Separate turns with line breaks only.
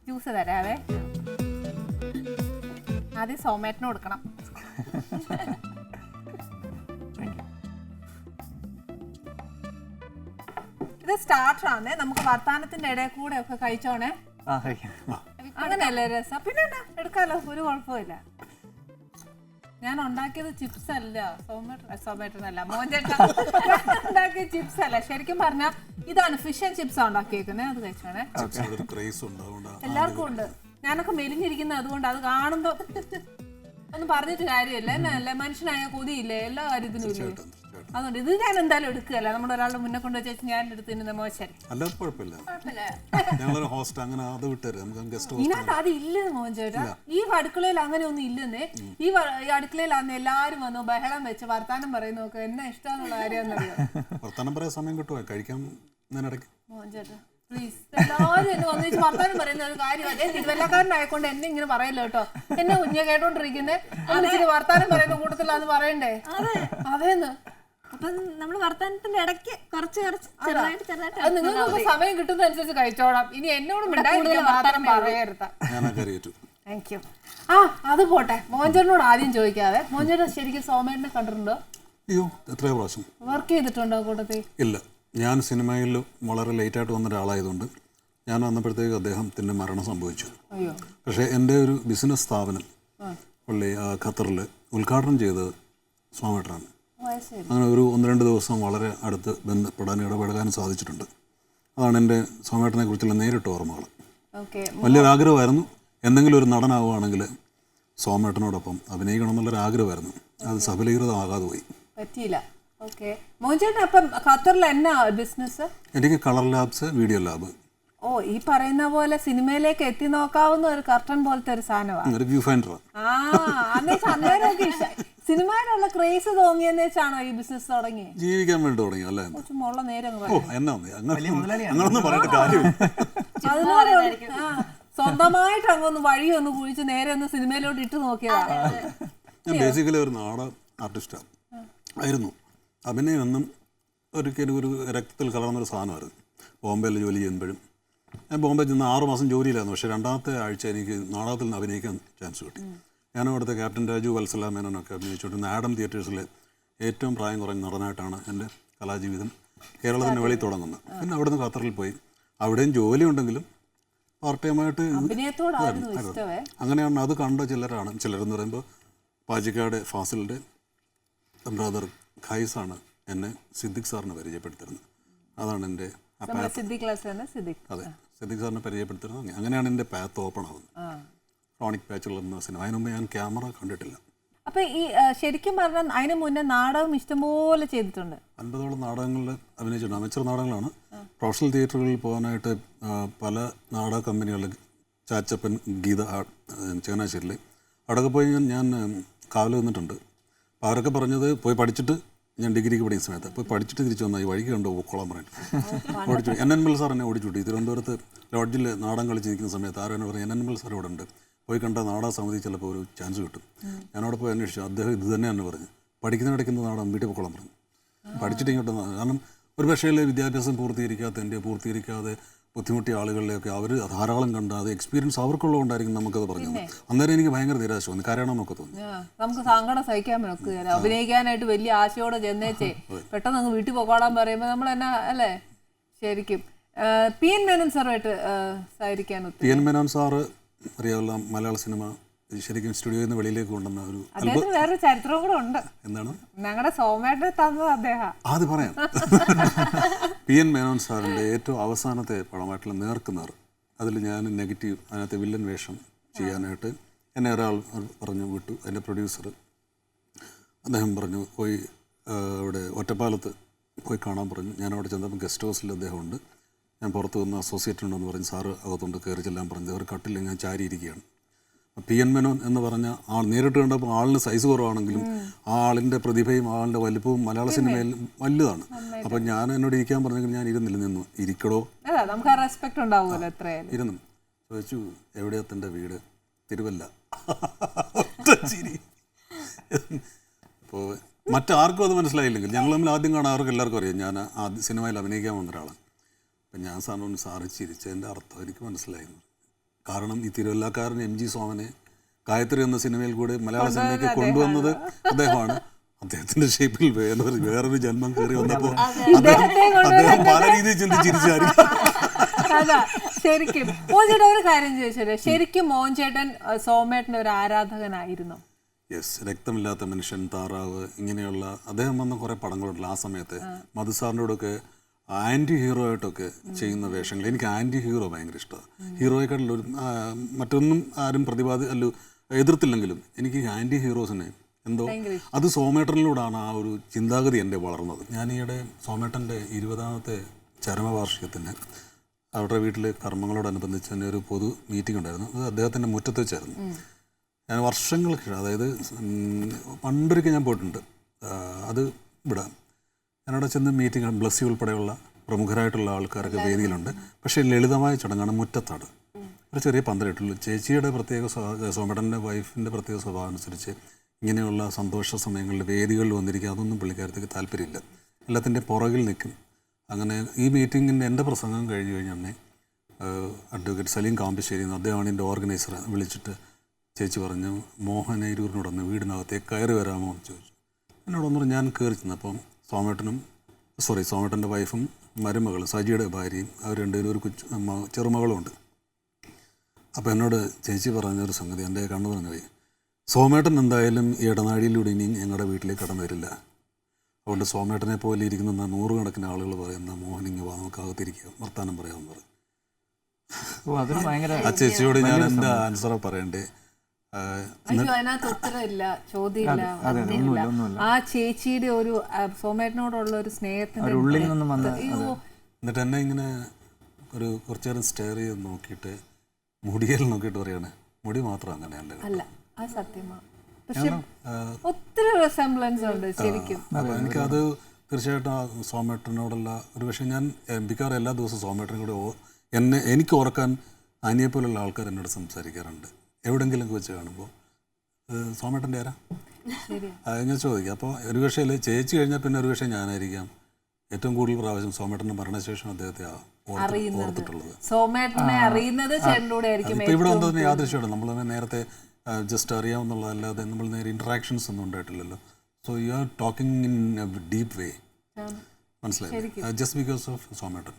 Juice തരാവേ. ആദ്യം സോമേട്ടന് കൊടുക്കണം. ഇത് സ്റ്റാർട്ടർ ആണ്, നമുക്ക് വർത്താനത്തിന്റെ ഇടയിൽ കൂടെ ഒക്കെ കഴിച്ചോണേ. അങ്ങനെയല്ലേ രസം? പിന്നെ എടുക്കാലോ, ഒരു കുഴപ്പമില്ല. ഞാൻ ഉണ്ടാക്കിയത് ചിപ്സ് അല്ല, സോമേട്ടനല്ല, മോൻചേട്ടൻ ഉണ്ടാക്കിയ ചിപ്സ് അല്ല. ശരിക്കും പറഞ്ഞാൽ ഇതാണ് ഫിഷ് ആൻഡ് ചിപ്സ് ഉണ്ടാക്കിയേക്കുന്നത്. അത് കഴിച്ചോണേ. എല്ലാവർക്കും ഉണ്ട്. ഞാനൊക്കെ മെലിഞ്ഞിരിക്കുന്നത് അതുകൊണ്ട് അത് കാണുമ്പോ ഒന്നും പറഞ്ഞിട്ട് കാര്യമില്ല. എന്നല്ലേ, മനുഷ്യനായ കൊതിയില്ലേ എല്ലാ കാര്യത്തിനും ഇല്ലേ? അതുകൊണ്ട് ഇത് ഞാൻ എന്തായാലും എടുക്കുകയല്ല. നമ്മുടെ ഒരാളുടെ മുന്നേ കൊണ്ട് വെച്ചാൽ ഞാൻ എടുത്തിരുന്ന മോശം ഇതിനകത്ത് അത് ഇല്ലെന്ന് മോൻ ചേട്ടാ. ഈ അടുക്കളയിൽ അങ്ങനെ ഒന്നും ഇല്ലെന്നേ. ഈ അടുക്കളയിലാന്ന് എല്ലാരും വന്നു ബഹളം വെച്ച് വർത്താനം പറയുന്നൊക്കെ എന്നെ ഇഷ്ടമെന്നുള്ള കാര്യമെന്നറിയോ?
വർത്താനം പറയാൻ സമയം കിട്ടുമോ കഴിക്കാൻ?
മോൻ ചേട്ടാ പ്ലീസ്, എല്ലാവരും എന്നെ വന്നിച്ച് വർത്താനം പറയുന്ന ഒരു കാര്യം. അതേ തിരുവല്ലക്കാരനായിക്കൊണ്ട് എന്നെ ഇങ്ങനെ പറയല്ലോ കേട്ടോ. എന്നെ കുഞ്ഞെ കേട്ടോണ്ടിരിക്കുന്നേ ഒന്നിച്ചിരി വർത്താനം പറയുന്ന കൂട്ടത്തിലാന്ന് പറയണ്ടേ? അതേന്ന്.
അപ്പൊ നമ്മള് വർത്താനത്തിന്റെ ഇടയ്ക്ക് കുറച്ച്
നിങ്ങൾക്ക് സമയം കിട്ടുന്നതനുസരിച്ച് കഴിച്ചോളാം. ഇനി എന്നോട് വർത്താനം പറയരുത്. Thank you. ആ അത് പോട്ടെ, മോഞ്ചേട്ടനോട് ആദ്യം ചോദിക്കാതെ, മോഞ്ചേട്ടൻ ശരിക്കും സോമേട്ടനെ കണ്ടിട്ടുണ്ടോ?
അയ്യോ, എത്രയോ പ്രാവശ്യം.
വർക്ക് ചെയ്തിട്ടുണ്ടോ കൂട്ടത്തിൽ?
ഇല്ല, ഞാൻ സിനിമയിൽ വളരെ ലേറ്റായിട്ട് വന്ന ഒരാളായതുകൊണ്ട് ഞാൻ വന്നപ്പോഴത്തേക്ക് അദ്ദേഹത്തിൻ്റെ മരണം സംഭവിച്ചു. പക്ഷേ എൻ്റെ ഒരു ബിസിനസ് സ്ഥാപനം പുള്ളി ഖത്തറിൽ ഉദ്ഘാടനം ചെയ്തത് സോമേട്ടനാണ്. അങ്ങനെ ഒരു 1-2 ദിവസം വളരെ അടുത്ത് ഇടപെടാനും സാധിച്ചിട്ടുണ്ട്. അതാണ് എൻ്റെ സോമേട്ടനെ കുറിച്ചുള്ള നേരിട്ട് ഓർമ്മകൾ. വലിയൊരു ആഗ്രഹമായിരുന്നു, എന്തെങ്കിലും ഒരു നടനാവുകയാണെങ്കിൽ സോമേട്ടനോടൊപ്പം അഭിനയിക്കണം എന്നുള്ളൊരു ആഗ്രഹമായിരുന്നു. അത് സഫലീകൃതമാകാതെ പോയി.
പറ്റിയില്ല. അപ്പം ഖത്തറിൽ എന്നാ ബിസിനസ്?
എനിക്ക് കളർ ലാബ്സ്, വീഡിയോ ലാബ്.
ഓ, ഈ പറയുന്ന പോലെ സിനിമയിലേക്ക് എത്തി നോക്കാവുന്ന ഒരു കർട്ടൻ പോലത്തെ ഒരു സാധനമാണ്.
ഒരു വ്യൂ ഫൈൻഡർ.
അന്നേരമൊക്കെ സിനിമയിലുള്ള ക്രേസ് തോന്നിയെന്ന് വെച്ചാണോ ഈ ബിസിനസ് തുടങ്ങി?
ജീവിക്കാൻ വേണ്ടി തുടങ്ങി അല്ലേ?
ചുമ്മുള്ള നേരം സ്വന്തമായിട്ട് അങ്ങൊന്ന് വഴിയൊന്ന് കുഴിച്ച് നേരെ ഒന്ന് സിനിമയിലോട്ട് ഇട്ട് നോക്കിയതാണ്.
ഞാൻ ബേസിക്കലി ഒരു നാടൻ ആർട്ടിസ്റ്റാണ് ആയിരുന്നു. അഭിനയം എന്നും ഒരിക്കലും ഒരു രക്തത്തിൽ കലർന്നൊരു സാധനമായിരുന്നു. ബോംബെയിൽ ജോലി ചെയ്യുമ്പോഴും ഞാൻ ബോംബെ ചെന്ന് 6 മാസം ജോലിയിലായിരുന്നു. പക്ഷേ 2ാമത്തെ ആഴ്ച എനിക്ക് നാടകത്തിൽ നിന്ന് അഭിനയിക്കാൻ ചാൻസ് കിട്ടി. ഞാൻ അവിടുത്തെ ക്യാപ്റ്റൻ രാജു, വത്സല മേനോനൊക്കെ അഭിനയിച്ചുകൊണ്ടിരുന്ന ആഡം തിയേറ്റേഴ്സിലെ ഏറ്റവും പ്രായം കുറഞ്ഞ നടനായിട്ടാണ് എൻ്റെ കലാജീവിതം കേരളത്തിന് വെളിയിൽ തുടങ്ങുന്നത്. പിന്നെ അവിടെ നിന്ന് ഖത്തറിൽ പോയി, അവിടെയും ജോലി ഉണ്ടെങ്കിലും പാർട്ട് ടൈമായിട്ട് അങ്ങനെയാണ്. അത് കണ്ട ചിലരെന്ന് പറയുമ്പോൾ പാജിക്കാട് ഫാസിലിൻ്റെ ബ്രദർ ഖൈസാണ് എന്നെ സിദ്ദിഖ് സാറിനെ പരിചയപ്പെടുത്തിരുന്നത്. അതാണ് എൻ്റെ അതെ, സിദ്ദിഖ് സാറിനെ പരിചയപ്പെടുത്തിരുന്നത്. അങ്ങനെയാണ് എൻ്റെ പാത്ത് ഓപ്പൺ ആവുന്നത്. ക്രോണിക് പാച്ചുള്ള എന്ന സിനിമ. അതിന് മുമ്പ് ഞാൻ ക്യാമറ കണ്ടിട്ടില്ല.
അപ്പൊ ഈ ശരിക്കും പറഞ്ഞാൽ അതിന് മുന്നേ നാടകം ഇഷ്ടംപോലെ ചെയ്തിട്ടുണ്ട്.
50ഓളം നാടകങ്ങളിൽ അഭിനയിച്ചിട്ടുണ്ട്. അമേച്ചർ നാടകങ്ങളാണ്. പ്രൊഫഷണൽ തിയേറ്ററുകളിൽ പോകാനായിട്ട് പല നാടക കമ്പനികളിൽ, ചാച്ചപ്പൻ, ഗീത ചങ്ങനാശ്ശേരിയിൽ അവിടെയൊക്കെ പോയി ഞാൻ കാവൽ നിന്നിട്ടുണ്ട്. അപ്പോൾ അവരൊക്കെ പറഞ്ഞത് പോയി പഠിച്ചിട്ട്, ഞാൻ ഡിഗ്രിക്ക് പഠിക്കുന്ന സമയത്ത് പോയി പഠിച്ചിട്ട് തിരിച്ചു വന്നാൽ ഈ വഴിക്ക് കണ്ടോ കൊള്ളാൻ പറഞ്ഞിട്ട് ഓടിച്ചു. NN സാർ എന്നെ ഓടിച്ചുവിട്ടി. തിരുവനന്തപുരത്ത് ലോഡ്ജിൽ നാടകം കളിച്ചിരിക്കുന്ന സമയത്ത് ആരും എന്നെ പറഞ്ഞു, NN സാർ ഇവിടെ ഉണ്ട്, പോയി കണ്ട നാടക സമിതി ചിലപ്പോൾ ഒരു ചാൻസ് കിട്ടും. ഞാനവിടെ പോയി അന്വേഷിച്ചു. അദ്ദേഹം ഇത് തന്നെ എന്നെ പറഞ്ഞു, പഠിക്കുന്നിടയ്ക്കുന്ന നാടകം വീട്ടിൽ പൊക്കോളാൻ പറഞ്ഞു. പഠിച്ചിട്ട് ഇങ്ങോട്ട്, കാരണം ഒരു പക്ഷേ വിദ്യാഭ്യാസം പൂർത്തീകരിക്കാതെ ബുദ്ധിമുട്ടിയ ആളുകളിലേക്ക് അവർ ധാരാളം കണ്ട അത് എക്സ്പീരിയൻസ് അവർക്കുള്ളതുകൊണ്ടായിരിക്കും നമുക്കത് പറഞ്ഞത്. അന്നേരം എനിക്ക് ഭയങ്കര നിരാശ തോന്നി, കരയണമെന്നൊക്കെ തോന്നി.
നമുക്ക് സങ്കടം സഹിക്കാൻ പറ്റുക, അഭിനയിക്കാനായിട്ട് വലിയ ആശയോടെ ചെന്നേച്ചേ പെട്ടെന്ന് അങ്ങ് വീട്ടിൽ പൊക്കോളാൻ പറയുമ്പോൾ നമ്മൾ എന്നാ അല്ലേ? ശരിക്കും PN മേനോൻ സാറുമായിട്ട് സഹകരിക്കാൻ
PN മേനോൻ സാറ് അറിയാവുന്ന മലയാള സിനിമ ശരിക്കും സ്റ്റുഡിയോയിൽ നിന്ന് വെളിയിലേക്ക് കൊണ്ടുവന്ന ഒരു
വേറൊരു ചരിത്രവും കൂടെ ഉണ്ട്.
എന്താണ്?
ഞങ്ങളുടെ സോമേട്ടനെ തന്നത് അദ്ദേഹം.
അത് പറയാം. PN മേനോൻ സാറിൻ്റെ ഏറ്റവും അവസാനത്തെ പടമായിട്ടുള്ള നേർക്കുനേർ, അതിൽ ഞാൻ നെഗറ്റീവ്, അതിനകത്ത് വില്ലൻ വേഷം ചെയ്യാനായിട്ട് എന്നെ ഒരാൾ പറഞ്ഞു വിട്ടു. എൻ്റെ പ്രൊഡ്യൂസർ അദ്ദേഹം പറഞ്ഞു പോയി അവിടെ ഒറ്റപ്പാലത്ത് പോയി കാണാൻ പറഞ്ഞു. ഞാൻ അവിടെ ചെന്നപ്പോൾ ഗസ്റ്റ് ഹൗസിൽ അദ്ദേഹം ഉണ്ട്, ഞാൻ പുറത്ത് വന്ന് അസോസിയേറ്റ് ഉണ്ടെന്ന് പറഞ്ഞ് സാറ് അകത്തുകൊണ്ട് കയറി ചെല്ലാൻ പറഞ്ഞു. ഒരു കട്ടിൽ ഞാൻ ചാരിയിരിക്കുകയാണ്. PN മേനോൻ എന്ന് പറഞ്ഞ ആൾ നേരിട്ട് കണ്ടപ്പോൾ ആളിന് സൈസ് കുറവാണെങ്കിലും ആ ആളിൻ്റെ പ്രതിഭയും ആളിൻ്റെ വലിപ്പവും മലയാള സിനിമയിൽ വലുതാണ്. അപ്പം ഞാൻ എന്നോട് ഇരിക്കാൻ പറഞ്ഞെങ്കിൽ ഞാൻ നിന്നു ഇരിക്കടോ, ഇരുന്നു. ചോദിച്ചു, എവിടെയാ തൻ്റെ വീട്? തിരുവല്ല. അപ്പോൾ മറ്റാർക്കും അത് മനസ്സിലായില്ലെങ്കിൽ, ഞങ്ങൾ തമ്മിൽ ആദ്യം കാണാൻ എല്ലാവർക്കും അറിയാം ഞാൻ സിനിമയിൽ അഭിനയിക്കാൻ വന്ന ഒരാളാണ്. അപ്പം ഞാൻ സാറിനോട് സാറ് ചിരിച്ചതിൻ്റെ അർത്ഥം എനിക്ക് മനസ്സിലായിരുന്നു. കാരണം ഈ തിരുവല്ലക്കാരൻ MG സോമനെ ഗായത്രി എന്ന സിനിമയിൽ കൂടെ മലയാള സിനിമയ്ക്ക് കൊണ്ടുവന്നത് അദ്ദേഹമാണ്. അദ്ദേഹത്തിന്റെ ഷേപ്പിൽ വേറൊരു ജന്മം കയറി വന്നപ്പോൾ അദ്ദേഹം പല രീതിയിൽ ചിന്തിച്ചിരിച്ചായിരിക്കും.
അതാ ശരിക്കും. മോഹൻചേട്ടൻ ഒരു കാര്യം ചോദിച്ചത്, ശരിക്കും മോഹൻചേട്ടൻ സോമേട്ടൻ്റെ ഒരു ആരാധകനായിരുന്നു?
യെസ്. രക്തമില്ലാത്ത മനുഷ്യൻ, താറാവ്, ഇങ്ങനെയുള്ള അദ്ദേഹം വന്ന കുറേ പടങ്ങളുണ്ടല്ലോ ആ സമയത്ത്. മധുസാറിനോടൊക്കെ ആൻറ്റി ഹീറോ ആയിട്ടൊക്കെ ചെയ്യുന്ന വേഷങ്ങൾ. എനിക്ക് ആൻറ്റി ഹീറോ ഭയങ്കര ഇഷ്ടമാണ്. ഹീറോയെക്കാട്ടിലൊരു മറ്റൊന്നും ആരും എതിർത്തില്ലെങ്കിലും എനിക്ക് ആൻറ്റി ഹീറോസിനെ എന്തോ അത് സോമേട്ടനിലൂടെയാണ് ആ ഒരു ചിന്താഗതി എൻ്റെ വളർന്നത്. ഞാൻ ഈയിടെ സോമേട്ടൻ്റെ 20ാമത്തെ ചരമവാർഷികത്തിന് അവരുടെ വീട്ടിലെ കർമ്മങ്ങളോടനുബന്ധിച്ച് തന്നെ ഒരു പൊതു മീറ്റിംഗ് ഉണ്ടായിരുന്നു. അത് അദ്ദേഹത്തിൻ്റെ മുറ്റത്ത് വെച്ചായിരുന്നു. ഞാൻ വർഷങ്ങൾക്ക് ശേഷം, അതായത് പണ്ടൊരിക്കൽ ഞാൻ പോയിട്ടുണ്ട്. അത് ഇവിടെ ഞാനവിടെ ചെന്ന് മീറ്റിംഗ്, ബ്ലസ്സി ഉൾപ്പെടെയുള്ള പ്രമുഖരായിട്ടുള്ള ആൾക്കാരൊക്കെ വേദിയിലുണ്ട്. പക്ഷേ ലളിതമായ ചടങ്ങാണ്, മുറ്റത്താണ്, ഒരു ചെറിയ പന്തലിട്ടുള്ളൂ. ചേച്ചിയുടെ പ്രത്യേക സോമേട്ടൻ്റെ വൈഫിൻ്റെ പ്രത്യേക സ്വഭാവം അനുസരിച്ച് ഇങ്ങനെയുള്ള സന്തോഷ സമയങ്ങളിൽ വേദികളിൽ വന്നിരിക്കുക അതൊന്നും പുള്ളിക്കാരത്തേക്ക് താല്പര്യമില്ല. എല്ലാത്തിൻ്റെ പുറകിൽ നിൽക്കും. അങ്ങനെ ഈ മീറ്റിങ്ങിൻ്റെ എൻ്റെ പ്രസംഗം കഴിഞ്ഞ് കഴിഞ്ഞാൽ അഡ്വക്കേറ്റ് സലീം കാമ്പശ്ശേരി എന്ന് അദ്ദേഹമാണ് എൻ്റെ ഓർഗനൈസർ. വിളിച്ചിട്ട് ചേച്ചി പറഞ്ഞു, മോഹനേരൂരിനോടൊന്ന് വീടിനകത്തേക്ക് കയറി വരാമോ എന്ന് ചോദിച്ചു. എന്നോടൊന്നും ഞാൻ കയറി ചെന്നപ്പം സോമേട്ടൻ്റെ വൈഫും മരുമകൾ സജിയുടെ ഭാര്യയും അവർ രണ്ടുപേരും ഒരു ചെറുമകളും ഉണ്ട്. അപ്പോൾ എന്നോട് ചേച്ചി പറഞ്ഞൊരു സംഗതി എൻ്റെ കണ്ണു പറഞ്ഞു പോയി. സോമേട്ടൻ എന്തായാലും ഈ ഇടനാഴിയിലൂടെ ഇനി ഞങ്ങളുടെ വീട്ടിലേക്ക് കടന്നു വരില്ല. അതുകൊണ്ട് സോമേട്ടനെ പോലെ ഇരിക്കുന്ന 100 കണക്കിന് ആളുകൾ പറയുന്ന മോഹൻ ഇങ്ങ് വാ, നമുക്ക് അകത്തിരിക്കുക, വർത്താനം പറയാമെന്ന് പറയും. ആ ചേച്ചിയോട് ഞാൻ എന്താ ആൻസർ പറയണ്ടേ?
അതിനകത്ത് ഉത്തരമില്ല, ചോദ്യമില്ല. ആ ചേച്ചിയുടെ ഒരു സോമേട്ടനോടുള്ള ഒരു സ്നേഹത്തിന്റെ
എന്നിട്ട് എന്നെ ഇങ്ങനെ കുറച്ചു നേരം സ്റ്റെയർ ചെയ്ത് നോക്കിയിട്ട് മുടിയിൽ നോക്കിയിട്ട് പറയാണ്, മുടി മാത്രം അങ്ങനെയല്ല.
അത് സത്യമാണ്. പക്ഷെ ഒത്തിരി റിസംബ്ലൻസ് ഉണ്ട് ശരിക്കും.
എനിക്കത് തീർച്ചയായിട്ടും സോമേട്ടനോടുള്ള ഒരു പക്ഷേ ഞാൻ മിക്കവാറും എല്ലാ ദിവസവും സോമേട്ടനെ കൂടെ എനിക്ക് ഓർക്കാൻ അനിയെപ്പോലുള്ള ആൾക്കാർ എന്നോട് സംസാരിക്കാറുണ്ട്. എവിടെയെങ്കിലും വെച്ച് കാണുമ്പോൾ സോമേട്ടൻ്റെ ആരാ ഞാൻ ചോദിക്കാം. അപ്പോൾ ഒരു പക്ഷേ ചേച്ചി കഴിഞ്ഞാൽ പിന്നെ ഒരു പക്ഷേ ഞാനായിരിക്കാം ഏറ്റവും കൂടുതൽ പ്രാവശ്യം സോമേട്ടൻ്റെ മരണശേഷം അദ്ദേഹത്തെ ഓർത്തിട്ടുള്ളത്. ഇപ്പോൾ ഇവിടെ വന്നതിന് യാദൃശ്യമാണ്. നമ്മൾ നേരത്തെ ജസ്റ്റ് അറിയാവുന്നതല്ലാതെ നമ്മൾ നേരെ ഇൻട്രാക്ഷൻസ് ഒന്നും ഉണ്ടായിട്ടില്ലല്ലോ. So you are talking in a deep way, മനസ്സിലായി, ജസ്റ്റ് ബിക്കോസ് ഓഫ് സോമേട്ടൻ.